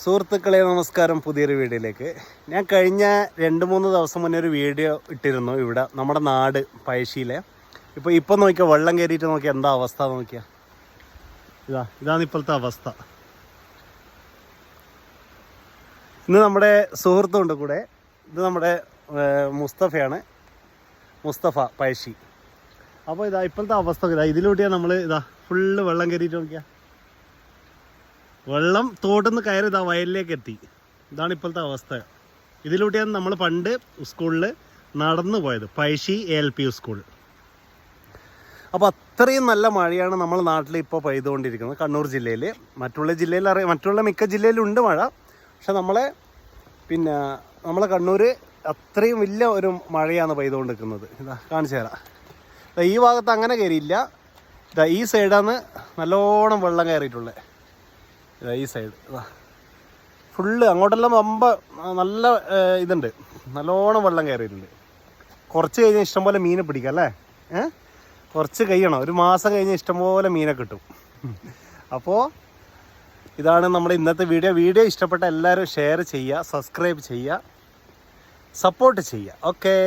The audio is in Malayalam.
സുഹൃത്തുക്കളെ നമസ്കാരം. പുതിയൊരു വീഡിയോയിലേക്ക്. ഞാൻ കഴിഞ്ഞ 2-3 ദിവസം മുന്നേ ഒരു വീഡിയോ ഇട്ടിരുന്നു ഇവിടെ നമ്മുടെ നാട് പഴശ്ശിയിലെ. ഇപ്പം നോക്കിയാൽ വെള്ളം കയറിയിട്ട് നോക്കിയാൽ എന്താ അവസ്ഥ നോക്കിയാൽ ഇതാണ് ഇപ്പോഴത്തെ അവസ്ഥ. ഇന്ന് നമ്മുടെ സുഹൃത്തുണ്ട് കൂടെ. ഇത് നമ്മുടെ മുസ്തഫയാണ്, മുസ്തഫ പഴശ്ശി. അപ്പോൾ ഇപ്പോഴത്തെ അവസ്ഥ ഇതിലൂട്ടിയാണ് നമ്മൾ ഫുള്ള് വെള്ളം കയറിയിട്ട് നോക്കിയാൽ വെള്ളം തോട്ടിൽ കയറി വയലിലേക്ക് എത്തി. ഇതാണ് ഇപ്പോഴത്തെ അവസ്ഥ. ഇതിലൂടെയാണ് നമ്മൾ പണ്ട് സ്കൂളിൽ നടന്നു പോയത്, പഴശ്ശി ALP സ്കൂൾ. അപ്പോൾ അത്രയും നല്ല മഴയാണ് നമ്മുടെ നാട്ടിൽ ഇപ്പോൾ പെയ്തുകൊണ്ടിരിക്കുന്നത് കണ്ണൂർ ജില്ലയിൽ. മറ്റുള്ള മിക്ക ജില്ലയിലുണ്ട് മഴ. പക്ഷെ നമ്മളെ കണ്ണൂർ അത്രയും വലിയ ഒരു മഴയാണ് പെയ്തുകൊണ്ടിരിക്കുന്നത്. കാണിച്ചു തരാം. ഈ ഭാഗത്ത് അങ്ങനെ കയറിയില്ല. ഈ സൈഡാണ് നല്ലോണം വെള്ളം കയറിയിട്ടുള്ളത്. ഈ സൈഡ് ഫുള്ള് അങ്ങോട്ടെല്ലാം നല്ല ഇതുണ്ട്, നല്ലോണം വെള്ളം കയറിയിട്ടുണ്ട്. കുറച്ച് കഴിഞ്ഞാൽ ഇഷ്ടംപോലെ മീനെ പിടിക്കാം അല്ലേ? കുറച്ച് കഴിയണം, ഒരു മാസം കഴിഞ്ഞാൽ ഇഷ്ടംപോലെ മീനെ കിട്ടും. അപ്പോൾ ഇതാണ് നമ്മുടെ ഇന്നത്തെ വീഡിയോ ഇഷ്ടപ്പെട്ട എല്ലാവരും ഷെയർ ചെയ്യുക, സബ്സ്ക്രൈബ് ചെയ്യുക, സപ്പോർട്ട് ചെയ്യുക. ഓക്കേ.